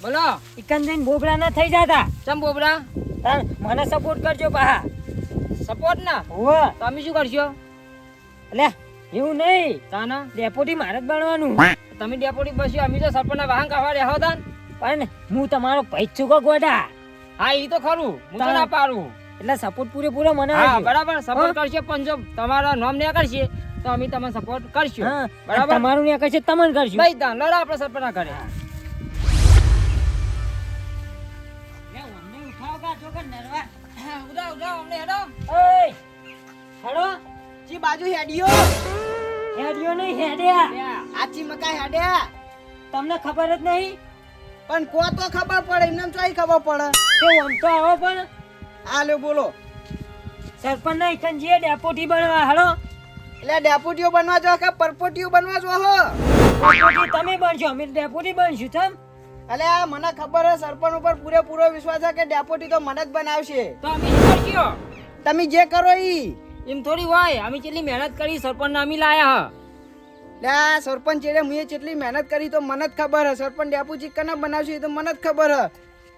બોલો. ઇકન જઈને બોબડા ના થઈ જાતા. ચમ બોબડા? મને સપોર્ટ કરજો પાહા. સપોર્ટ ના? હોવે. તો અમે શું કરશો? લે એવું નહીં. તાના ડેપોટી મારે જ બનવાનું. તમે ડેપોટી બસ્યો, અમે તો સરપંચના વાહન કાઢવા રહ્યા હતા. પણ હું તમારો પૈસ ચૂકો ગોડા. હા એ તો ખરું, હું તો ના પાડું. એટલે સપોર્ટ પૂરેપૂરો મને હા આપજો. બરાબર સપોર્ટ કરશે, પણ જો તમારા નામ ને કરશે તો અમે તમને સપોર્ટ કરશું. હા, બરાબર. તમારું ને કરશે તમને કરશું. ભાઈ તા લડો આપણે સરપંચના ઘરે. લે અમને ઉઠાવ કા જો કે નરવા. ઉડાવ ઉડાવ અમને હેડો. ઓય હેડો. જી બાજુ હેડિયો હેડ્યો નહીં હેડ્યા. આચી મકાઈ હેડ્યા તમને ખબર જ નહીં પણ કો તો ખબર પડે એમને ચોઈ ખબર પડે કે આમ તો આવો પણ આ લ્યો બોલો સરપંચ ના ઇકન જે ડેપોટી બનવા હાલો. એટલે ડેપ્યુટીઓ બનવા જો કે પરપોટીઓ બનવા જો હો ડેપોટી તમે બનશો, અમે ડેપોટી બનશું તમ. એટલે આ મને ખબર છે સરપંચ ઉપર પૂરેપૂરો વિશ્વાસ છે કે ડેપ્યુટી તો મને જ બનાવશે તો અમે શું કરશું? તમે જે કરો ઈ એમ થોડી હોય, અમે કેટલી મહેનત કરી સરપંચને અમે લાયા. લે આ સરપંચ એટલે મુએ જેટલી મહેનત કરી તો મને જ ખબર છે સરપંચ ડેપ્યુટી કને બનાવશે એ તો મને જ ખબર છે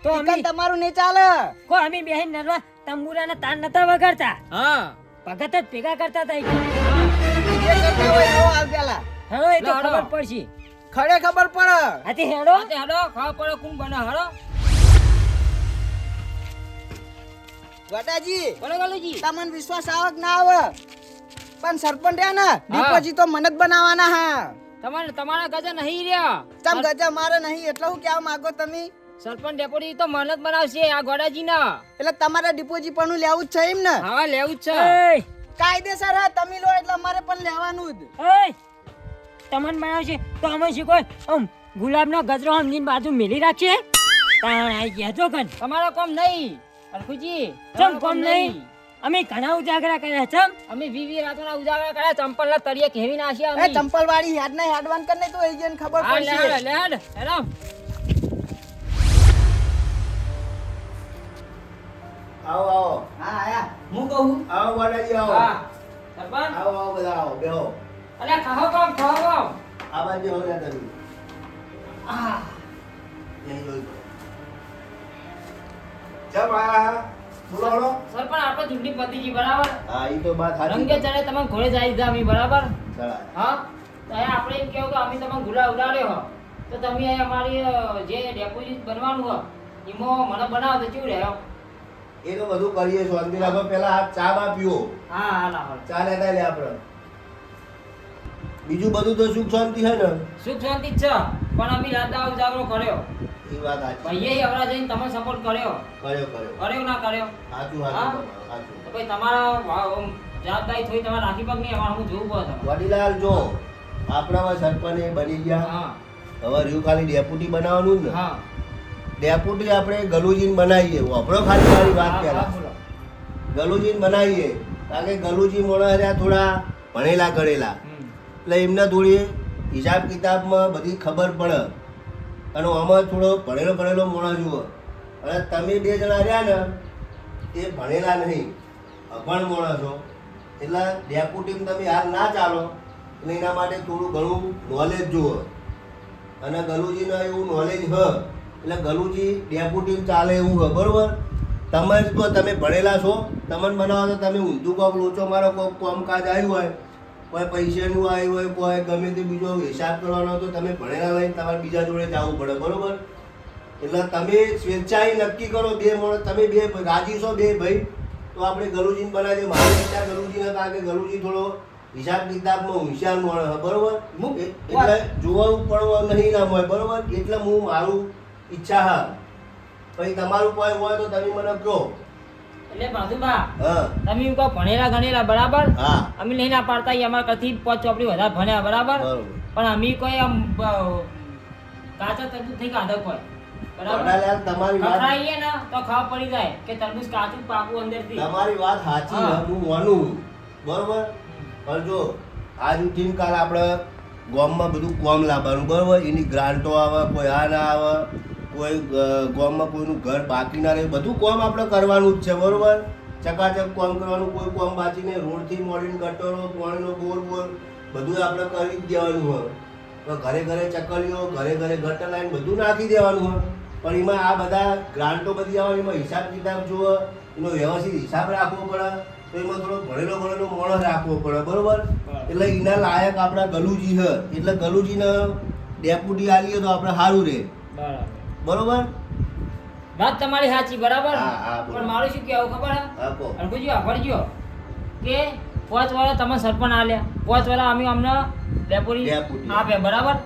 તો તો અમે તમારું નહીં ચાલે કો અમે બેહીન નરવા તંબુરાના તાન નતા વગાડતા. હા ભગત જ ભેગા કરતા હતા ઈ. જે કરતા હોય એવો હાલ પેલા હવે એ તો હેડો. ખબર પડશે. ખડે ખબર પડે આથી હેડો. હા, તે હેડો ખાવા પડે કોણ બને હેડો. વડાજી બોલો ગલુજી. તમને વિશ્વાસ આવે કે ના આવે પણ સરપંચ રહ્યા ને ડિપોઝિટ તો મને જ બનાવવાના હા તમારા ગજા નહીં રહ્યા. ચમ ગજા મારે નહીં એટલે હું કહેવા માંગો તમે સરપંચ ડેપોટી તો મહેનત બનાવશે આ ગોડાજી ના. એટલે તમારે ડિપોઝિટ પણ લેવું જ છે એમ ને હા લેવું જ છે. એય કાયદેસર હા તમે લો એટલે અમારે પણ લેવાનું જ એય તમને બનાવશે તો અમે શું કોઈ આમ ગુલાબનો ગજરો સમજીને બાજુ મેલી રાખશે. તાણ આઈ ગયા જો કન. તમારો કોમ નહીં અરખુજી. ચમ તમારો કોમ નહીં. અમે ઘણા ઉજાગરા કર્યા ચમ. અમે વીવી રાતોના ઉજાગરા કર્યા, ચંપલના તળિયે કેવી નાખ્યા એ અમે. ચંપલ વાળી હેડ ના હેડવાન કર નહીં તો એ જન ખબર હા પડશે લેડ લેડ હેડો. આવો આવો હા આયા હું કહું આવો વાડાજી આવો હા સરપંચ. આવો આવો બધા આવો બેહો અલ્યા ખાઓ કોમ ખાઓ કોમ. આ બાજુ હો રહ્યા તમે આ અહીં જોઈ જબ આયા બોલો બોલો સરપંચ આપણે ચૂંટણી પતી ગઈ બરાબર. હા ઈ તો બાત રંગે ચડે તમે ઘોડે જાય દીધા અમે બરાબર. ચલા હા તો અહીંયા આપણે એમ કહ્યું કે અમે તમે ગુલા ઉડાડ્યો હો તો તમે અહીં અમારી જે ડેપોઝિટ બનવાનું હો એમાં મને બનાવો તો કેવું રહ્યો. એ તો બધું કરીએ શાંતિ રાખો પેલા આ ચા બા પીઓ હા હા લાવો. ચા લેતા લે આપણે બીજું બધું તો સુખ શાંતિ છે ને સુખ શાંતિ જ છે પણ અમે રાત ઉજાગરો કર્યો. એ વાત સાચી ભાઈએ હવરા જઈને તમે સપોર્ટ કર્યો. કર્યો ના કર્યો? સાચું હા? સાચું સાચું તો ભાઈ તમારા જવાબદારી થોડી તમારે રાખી પગ નહીં અમારે હું જોવું પડે તમારે. વડીલાલ જો આપણા સરપંચ એ બની ગયા હા હવે રહ્યું ખાલી ડેપ્યુટી બનાવવાનું જ ને હા ડેપ્યુટી આપણે ગલુજીન બનાવીએ વાપરો ખાલી મારી વાત હા, પહેલા બોલો. ગલુજીન બનાવીએ કારણ કે ગલુજી મોણા રહ્યા થોડા ભણેલા ગણેલા એટલે એમને થોડી હિસાબ કિતાબમાં બધી ખબર પડે અને આમાં થોડો ભણેલો મોણા જુઓ અને તમે બે જણા રહ્યા ને એ ભણેલા નહીં અભણ મોણા છો એટલે ડેપ્યુટીમાં તમે હાલ ના ચાલો એટલે એના માટે થોડું ઘણું નોલેજ જુઓ અને ગલુજીને એવું નોલેજ હ એટલે ગલુજી ડેપ્યુટીમાં ચાલે એવું હ બરોબર તમે તો તમે ભણેલા છો તમને બનાવો તો તમે ઊંધું કોક લોચો મારો કોક કામકાજ આવ્યું હોય કોઈ પૈસાનું આવ્યું હોય કોઈ ગમે તે બીજો હિસાબ કરવાનો તો તમે ભણેલા લઈને તમારે બીજા જોડે જવું પડે બરોબર એટલે તમે સ્વેચ્છાએ નક્કી કરો બે માણસ તમે બે રાજી છો બે ભાઈ તો આપણે ગલુજીને બનાવી દઈએ મારી વિચાર ગલુજીને કારણ કે ગલુજી થોડો હિસાબ કિતાબમાં હોશિયાર માણસ બરોબર એટલે જોવાનું પણ નહીં નામ હોય બરોબર એટલે હું મારું ઈચ્છા હા પછી તમારું કોઈ હોય તો તમે મને કહો એટલે બાજુબા હા તમે એવું કહો ભણેલા ગણેલા બરાબર. હા અમે નહીં ના પાડતા ઈ અમારા કથી 5 ચોપડી વધારે ભણ્યા બરાબર. બરોબર પણ અમે કોઈ આમ કાચા તરબૂચ થઈ કાઢો કોઈ બરાબર. વડાલાલ, તમારી વાત ખખડાઈએ ને તો ખબર પડી જાય કે તરબૂચ કાચું પાકું અંદરથી. તમારી વાત સાચી હા. છે હું માનું બરોબર પણ જો આજ ઉઠીને કાલ આપણે ગામમાં બધું કોમ લાવવાનું બરોબર એની ગ્રાન્ટો આવે કોઈ આ ના આવે કોઈ ગામમાં કોઈનું ઘર બાકી ના રહે બધું કોમ આપણે કરવાનું જ છે બરોબર ચકાચક કોમ કરવાનું કોઈ કોમ બાકી નહીં રોડથી મોડીને ગટરો પાણીનો બોર બધું આપણે કરી જ દેવાનું હોય તો ઘરે ઘરે ચકલીઓ ઘરે ઘરે ગટર લાઈન બધું નાખી દેવાનું હોય પણ એમાં આ બધા ગ્રાન્ટો બધી આવે એમાં હિસાબ કિતાબ જુઓ, એનો વ્યવસ્થિત હિસાબ રાખવો પડે, તો એમાં થોડો ભણેલો માણસ રાખવો પડે, બરોબર. એટલે એના લાયક આપણા ગલુજી છે, એટલે ગલુજીને ડેપ્યુટી આલીએ તો આપણે સારું રહે, બરોબર. વાત તમારી સાચી, બરાબર. હા, હા, બોલો. પણ મારું શું કહેવું ખબર હે? હા, કહો. અણકુજી વાપરજો કે 5 વર્ષ તમે સરપંચ આલ્યા, 5 વર્ષ અમે અમને ડેપોરી ડેપુટી. આપ્યા, બરાબર.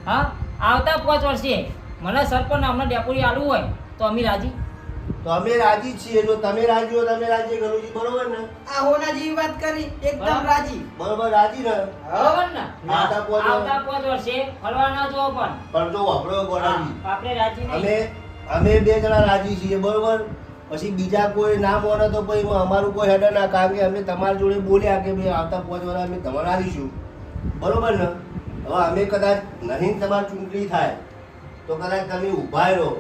હા, આવતા 5 વર્ષે મને સરપંચ અમને ડેપોરી આલવું હોય તો અમે રાજી. તો અમે રાજી જ છીએ, જો તમે રાજી હો તમે રાજી, ગલુજી, બરોબર ને? આ હોના જેવી વાત કરી, એકદમ બરાબર. રાજી. બરોબર, રાજી ને? બરાબર ને? આવતા 5 આવતા 5 વર્ષે ફરવા ના જવો પણ પણ જો આપણો ગોડાજી, આપણે રાજી નહીં. અમે 2 જણા રાજી છીએ, બરોબર. પછી બીજા કોઈ ના માને તો પછી એમાં અમારું કોઈ હેડ ના, કારણ કે અમે તમારી જોડે બોલ્યા કે ભાઈ આવતા 5 વર્ષ અમે તમારે આવીશું, બરોબર ને? હવે અમે કદાચ નહીં તમારી ચૂંટણી થાય તો કદાચ તમે ઊભા રહો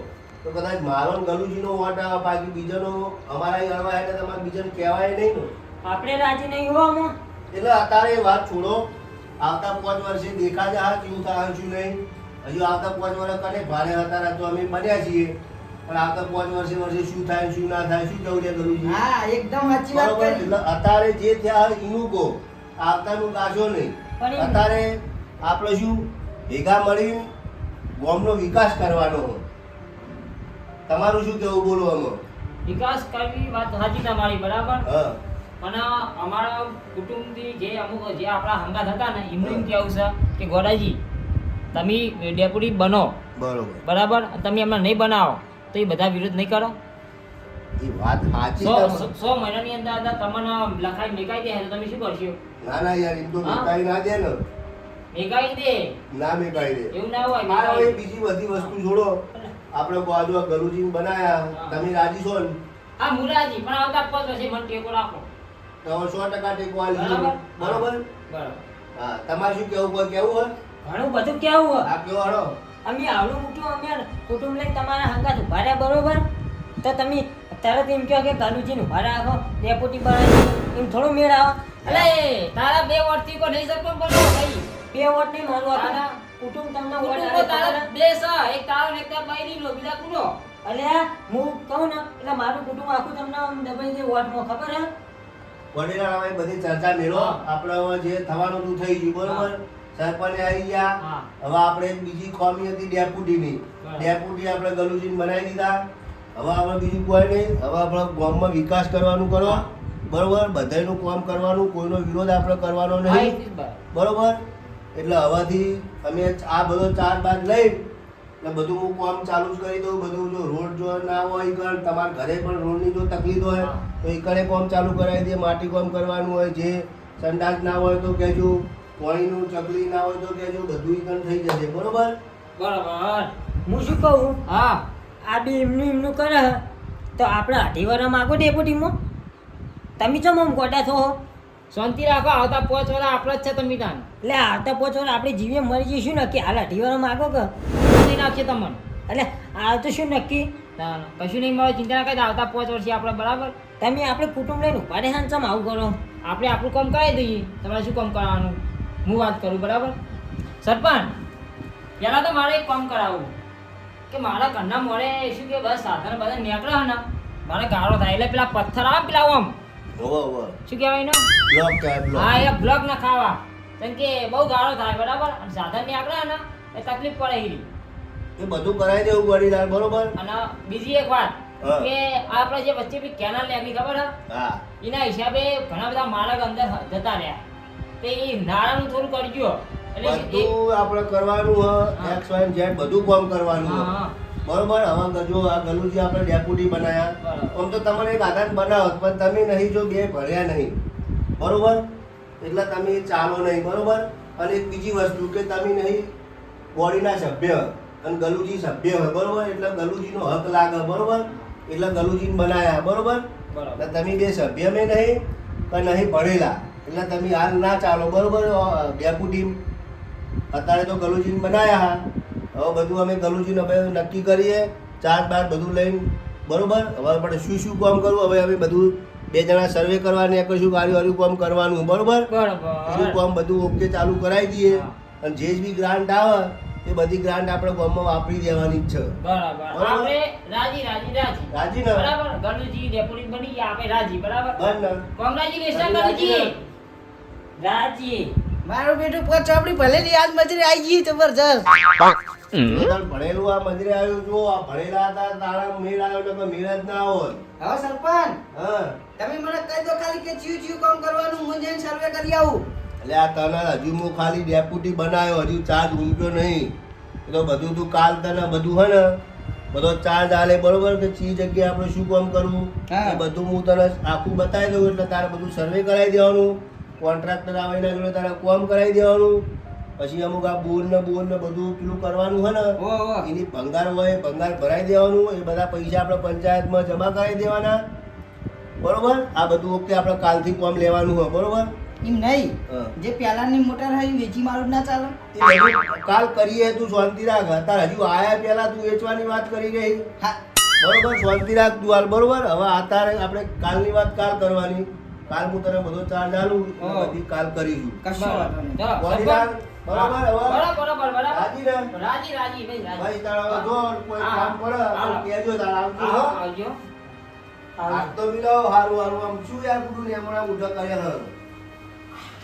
તો કદાચ મારો ને ગલુજીનો વોટ આવે, બાકી બીજાનો અમારા ગણવા એટલે તમારે બીજાને કહેવાય નહીં ને. આપણે રાજી નહીં હો આમાં. એટલે અત્યારે એ વાત છોડો, આવતા 5 વર્ષે દેખા જા કેવું થાય શું નહીં. હજુ આવતા 5 વર્ષ કને ભારે હતા તો અમે બન્યા છીએ, પણ આવતા 5 વર્ષે શું થાય શું ના થાય, શું જવું છે ગલુજી? હા, એકદમ સાચી વાત બરોબર. કરી. એટલે અત્યારે જે થયા હોય એનું કહો, આવતાનું ગાશો નહીં. પણ એમ- અત્યારે આપણે શું ભેગા મળી ગામનો વિકાસ કરવાનો હોય. તમારું શું કેવું બોલો આમાં? વિકાસ કરવી વાત સાચી તમારી, બરાબર. હા, પણ અમારા કુટુંબથી જે અમુક જે આપણા હંગાત હતા ને એમનું એમ કહેવું છે કે ગોડાજી તમે ડેપ્યુટી બનો, બરોબર. બરાબર. અને તમે એમને નહીં બનાવો તો એ બધા વિરોધ નહીં કરો. એ વાત સાચી 100 તમારી. મહિનાની અંદર તમને લખાઈ મેકાઈ દે તો તમે શું કરશો? ના ના યાર, એમ તો હા? મેકાઈ ના દે ને, મેકાઈ દે ના મેકાઈ દે. એવું ના હોય. આ મેકાઈ હવે બીજી બધી વસ્તુ છોડો, આપણે બાજુ આ ગલુજી બનાયા, હા. તમે રાજી છો ને? હા, મુરાજી પણ આવતા 5 વર્ષે મને ટેકો રાખો. તો હવે 100% ટેકો આલી દીધો. બરાબર. બરોબર. બરાબર. હા, તમારે શું કેવું, કોઈ કેવું હોય? ઘણું બધું કેવું હો. આ કેવો હાલો? અમે આવડું મોટું અમે કુટુંબ લઈને તમારા હંગાત ઉભા રહ્યા, બરોબર. તો તમે તરત એમ કહો કે ગાલુજીને ઉભા રાખો, ડેપ્યુટી બનાવી, એમ થોડો મેળ આવે. અલે તારા 2 વર્ષથી કોઈ નહીં સરપંચ બનતો ભાઈ. 2 વોટ નહીં મારવા તારા કુટુંબ તમને વોટ કુટુંબો આલે તારા તમારા. 2 છે, એક તારો ને એક તારા બાઈડીનો, બીજા કુનો? અલ્યા હું કહું ને એટલે મારું કુટુંબ આખું તમને આમ દબાઈ દે વોટમાં, ખબર હે? વડીલા હવે બધી ચર્ચા મેળો, હા. આપણે હવે જે થવાનું હતું થઈ ગયું, બરોબર. સરપંચ આવી ગયા, હા. હવે આપણે એક બીજી ખોમી હતી ડેપ્યુટીની. બરાબર. ડેપ્યુટી આપણે ગલુજીને બનાવી દીધા. હવે આપણે બીજું કોઈ નહીં, હવે આપણે ગામમાં વિકાસ કરવાનું કરો, હા. બરોબર. બધાયનું કામ કરવાનું, કોઈનો વિરોધ આપણે કરવાનો હા, નહીં, એ જ ભાઈ. બરોબર. એટલે હવેથી અમે આ બધો 4 બાદ લઈ એટલે બધું હું કામ ચાલુ જ કરી દઉં. બધું જો રોડ જો ના હોય ઈકણ, તમારા ઘરે પણ રોડની જો તકલીફ હોય હા. તો ઈકણે કામ ચાલુ કરાવી દે. માટી કામ કરવાનું હોય, જે સંડાસ ના હોય તો કહેજો, પાણીનું ચકલી ના હોય તો કહેજો, બધું ઈકણ થઈ જશે, બરોબર. બરાબર. હું શું કહું, હા, આ બી એમનું કરે હે, તો આપણે 8 વર્ષ માગો ડેપ્યુટીમાં. તમે ચમ આમ ગોડા છો? શાંતિ રાખો, આવતા 5 વર્ષ આપણે જ છે તમે તાન. એટલે આવતા 5 વર્ષ આપણે જીવીએ મરી જઈશું ને, કે હાલ 8 વર્ષ માગો કે? નહીં નાખશે તમને. એટલે આ તો શું નક્કી? તાન કશું નહીં મળે, ચિંતા ના કરી. આવતા 5 વર્ષે આપણે બરાબર. તમે આપણે કુટુંબ લઈને ઉભા રહ્યા ને ચમ આવું કરો? આપણે આપણું કામ કરાવી દઈએ. તમારે શું કામ કરવાનું હું વાત કરું, બરાબર. સરપંચ પહેલાં તો મારે એક કામ કરાવવું કે મારા ઘરના મોડે શું કે બસ સાધન બધા નીકળે ને મારે ગાળો થાય એટલે પેલા પથ્થર આવે પેલા આમ હોવે હોવે. શું કહેવાય ને, બ્લોક થાય, બ્લોક. હા એ બ્લોક ના ખાવા, કેમ કે બહુ ગાળો થાય, બરાબર. અને સાધન નીકળે ને એ તકલીફ પડે એવી. એ બધું કરાવી દેવું વડીલાલ, બરોબર. અને બીજી એક વાત હા. કે આપણે જે વચ્ચે બી કેનાલ નીકળી ખબર હે, હા, એના હિસાબે ઘણા બધા માળક અંદર જતા રહ્યા, તો એ નાળાનું થોડું કરજો. એટલે એ- બધું આપણે કરવાનું હ, હા. X, Y, Z બધું કામ કરવાનું હા, હ. હા. બરોબર. હવે જો આ ગલુજી આપણે ડેપ્યુટી બનાયા, બરાબર. આમ તો તમને એક આધાર બનાવો પણ તમે નહીં, જો 2 ભર્યા નહીં, બરોબર. એટલે તમે ચાલો નહીં, બરોબર. અને એક બીજી વસ્તુ કે તમે નહીં બોડીના સભ્ય અને ગલુજી સભ્ય હોય, બરોબર. એટલે ગલુજીનો હક લાગે, બરોબર. એટલે ગલુજીને બનાયા, બરોબર. બરાબર. એટલે તમે 2 સભ્ય મેં નહીં પણ નહીં ભણેલા, એટલે તમે હાલ ના ચાલો, બરોબર. ડેપ્યુટી અત્યારે તો ગલુજીને બનાયા. હવે બધું અમે ગલુજીને હવે નક્કી કરીએ, 4 બાર બધું લઈને, બરોબર. હવે આપણે શું કામ કરવું, હવે અમે બધું 2 જણા સર્વે કરવાની કશું વાર્યું કામ કરવાનું, બરોબર. એનું બરાબર. કામ બધું ઓકે ચાલુ કરાવી દઈએ. હા. અને જે બી ગ્રાન્ટ આવે એ બધી ગ્રાન્ટ આપણે ગામમાં વાપરી દેવાની જ છે. બરાબર બરાબર. આપણે રાજી રાજી રાજી રાજી ને? બરાબર ગલુજી ડેપોટી બની ગયા આપણે રાજી બરાબર બસ ને? કોંગ્રેચ્યુલેશન રાજી ગલુજી રાજી મારું બેટું પોચ ચોપડી ભલે ની આજ મજૂરી આવી ગઈ જબરજસ્ત. તાર ભણેલું આ મજરે આવ્યું જો આ ભણેલા હતા તારા મેળ આવ્યો તો મેળ જ ના હોત. હવે સરપંચ હા તમે મને કહી દો ખાલી કે ચિયું ચિયું કામ કરવાનું હું જઈને સર્વે કરી આવું. એટલે આ તને હજુ હું ખાલી ડેપ્યુટી બનાવ્યો હજુ ચાર્જ ઊંઘ્યો નહીં. એ તો બધું તું કાલ તને બધું હે ને બધો ચાર્જ આલે બરોબર કે ચી જગ્યાએ આપણે શું કામ કરવું હા. એ બધું હું તને આખું બતાવી દઉં એટલે તારે બધું સર્વે કરાવી દેવાનું. કોન્ટ્રાક્ટર આવે એના જોડે તારે કામ કરાવી દેવાનું. પછી અમુક આ બોર ને બધું પેલું કરવાનું હે ને ઓહો. એની ભંગાર હોય ભંગાર ભરાઈ દેવાનું. એ બધા પૈસા આપણે પંચાયતમાં જમા કરાવી દેવાના બરોબર. આ બધું ઓકે આપણે કાલથી કામ લેવાનું હોય બરોબર. એમ નહીં હા. જે પહેલાની મોટર હોય એ વેચી મારું ના ચાલે. એ બધું કાલ કરીએ તું શાંતિ રાખ. અત્યારે હજુ આયા પહેલા તું વેચવાની વાત કરી ગઈ હા બરોબર. શાંતિ રાખ તું હાલ બરોબર. હવે અત્યારે આપણે કાલની વાત કાલ કરવાની. કાલ હું તને બધો ચાર્જ આલું હા. બધી કાલ કરીશું. કશો વાંધો નહીં. ચાલો, બોલી રાખ. બરોબર હવે બરાબર રાજી ને? રાજી રાજી ભાઈ રાજી ભાઈ તારા હવે જો કોઈ હા. કામ પડે તો હા. કહેજો તારે આવજો આવો, હો. આવજો હાથ તો મિલાવો હારું હારું આમ શું યાર બધું ને હમણાં ઉઠા કર્યા હે.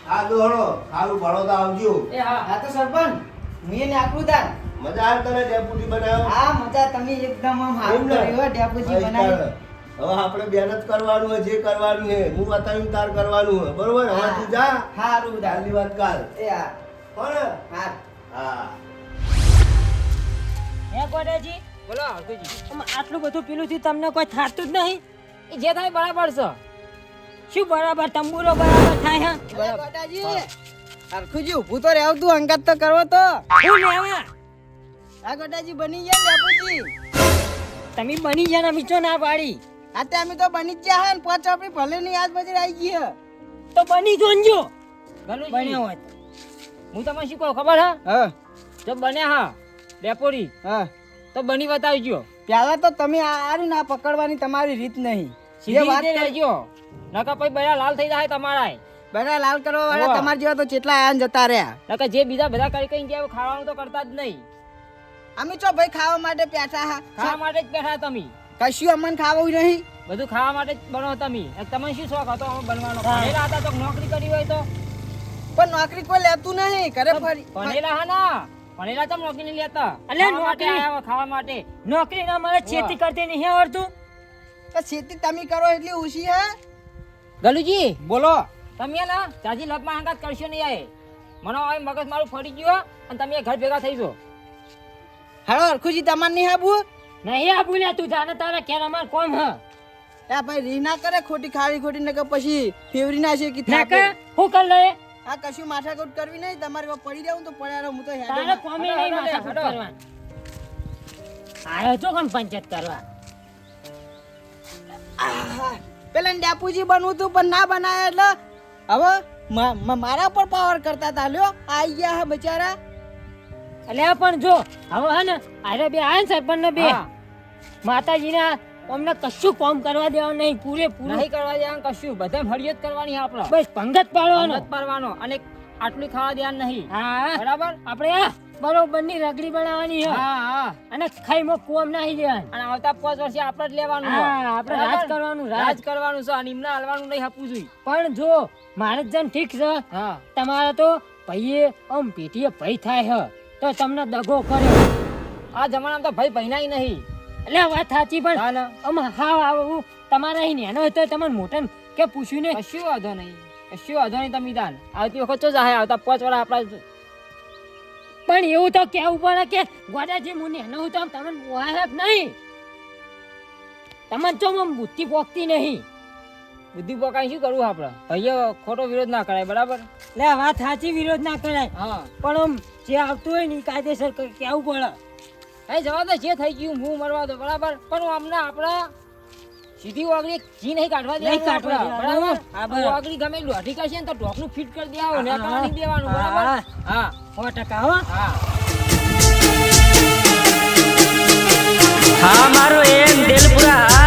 હા જો હળો સારું ભણો તો આવજો. એ હા હા તો સરપંચ હું એને આકરું તાર. મજા આવે તને ડેપ્યુટી બનાવ્યો? હા મજા તમે એકદમ આમ હારું એમ ને? કર્યું હો, ડેપોજી ભાઈ બનાવી. તારે. હવે આપણે મહેનત કરવાનું હોય જે કરવાનું છે હું બતાવ્યું તાર કરવાનું હોય બરોબર. હવે હા. તું જા હારું તાર. કાલની વાત કાલ એ હા હો ને? હા હા હે ગોડાજી બોલો હરકુજી આમ આટલું બધું પીલું થયું તમને કોઈ થાતું જ નહીં. એ જે થાય બરાબર છે શું બરાબર તંબુરો બરાબર થાય હા અરે ગોટાજી હરખુજી ઊભું તો રહેવું તું અંગાત તો કરવો તો. હું લેવા આ ગોટાજી બની ગયા ને ડેપોજી. તમે બની ગયા ને મીચો ના પાડી આ તે અમે તો બની જ ગયા હે ને પોચ ચોપડી ભલે ની આજ મજૂરી આવી ગઈ હે. તો બની જોનજો ગલુજી બન્યા હોત હું તમને શું કહું ખબર હા હા જો બન્યા હા ડેપોટી હા તો બની બતાવજો પહેલા તો તમે આ ના પકડવાની તમારી રીત નહીં. જે સીધી વાત રીતે રહેજો નકર પછી બધા લાલ થઈ જાય તમારા બડા લાલ કરવા વાળા વાહ. તમારા જેવા તો કેટલા આયા ને જતા રહ્યા. નકર જે બીજા બધા કરી કઈ ગયા ખાવાનું તો કરતા જ નહીં અમે ચો ભાઈ ખાવા માટે બેઠા હા. ખાવા માટે જ બેઠા તમે કશું અમને ખાવું નહીં. બધું ખાવા માટે જ બનો તમે તમને શું શોખ હતો આમાં બનવાનો હા. ભણેલા હતા તો નોકરી કરી હોય તો પણ નોકરી કોઈ લેતું નહીં ઘરે ફરી. ભણેલા હા ના ભણેલા તો નોકરી નહીં લેતા અલ્યા, ખાવા માટે નોકરી. આયા હોય, ખાવા માટે નોકરી ના મળે ખેતી કરતી નહીં આવડતું તો ખેતી તમે કરો એટલી ઓછી હે. ગલુજી બોલો તમે ના ચાજી લપમાં હંગાત કરશો નહીં આય મને હવે મગજ મારું ફરી ગયું અને તમે ઘર ભેગા થઈ જો હાલો હરખુજી તમારે નહીં આબુ. નહીં આ બોલ્યા તું જાને તારા કેર અમાર કોમ હ એ ભાઈ રી ના કરે ખોટી ખાડી ખોટી નકર પછી ફેવરી ના છે કે ના થાકે. કે હું કર લે આ કશું માથાકૂટ કરવી નહીં. તમારે કોઈ પડી જાવ તો પડ્યા રહો. હું તો હેડો તારે કોમે નહીં માથા કૂટ કરવાનું આયો છો કોણ પંચાયત કરવા આહા. પેલા ને ડાપુજી બનવું તું પણ ના બનાયા એટલે હવે મારા પર પાવર કરતા તા લ્યો. આઈ ગયા હે બચારા. એટલે પણ જો હવે હે ને આરે બે આયા ને સરપંચ ને બે હા. માતાજીના અમને કશું કામ કરવા દેવાનું નહીં પૂરેપૂરું નહીં કરવા દેવાનું કશું બધા ફરિયાદ કરવાની છે આપણે બસ પંગત પાડવાનો મદદ પાડવાનો અને આટલું ખાવા દેવાનું નહીં હા બરાબર આપણે આ બરોબર ની રગડી બનાવવાની છે હા હા અને ખાઈમાં કોમ નાખી દેવાનું અને આવતા 5 વર્ષે આપણે જ લેવાનું છે. હા, આપણે બરાબર? રાજ કરવાનું, રાજ. રાજ કરવાનું છે અને એમને હાલવાનું નહીં આપવું જોઈએ પણ જો મારે જ જન ઠીક છે હા તમારા તો ભાઈએ આમ પેટીએ ભય થાય છે તો તમને દગો કર્યો આ જમાનામાં તો ભાઈ ભઈનાય નહીં એટલે વાત સાચી પણ હા ને? આમ હા આવું તમારા અહીં નેનો હોય તો તમને મોટા કે પૂછ્યું ને કશું વાંધો નહીં કશું વાંધો નહીં તમે દાન આવતી વખત તો જાહે આવતા 5 વર્ષ આપણા પણ એવું તો કેવું પડે કે ગોડાજી હું નેનો હું તો આમ તમને વાહક નહીં તમને તો આમ બુદ્ધિ પોકતી નહીં બુદ્ધિ પોકાઈ શું કરવું આપણે ભાઈઓ ખોટો વિરોધ ના કરાય બરાબર એટલે વાત સાચી વિરોધ ના કરાય હા પણ આમ જે આવતું હોય ને ઈ કાયદેસર કેવું પડે કઈ જવા દો જે થઈ ગયું હું મરવા દો બરાબર પણ અમને આપણા સીધી વાગડી જી નહીં કાઢવા નહીં કાઢવા દેવાનું દેવાનું. હા, બરાબર બરાબર. વાગડી ગમે લોઢી કરશે ને તો ઢોકનું ફિટ કરી દેવાનું ને હા, કાઢવા નહીં દેવાનું હા. બરાબર હા 100% હો હા હા મારો એમ દિલપુરા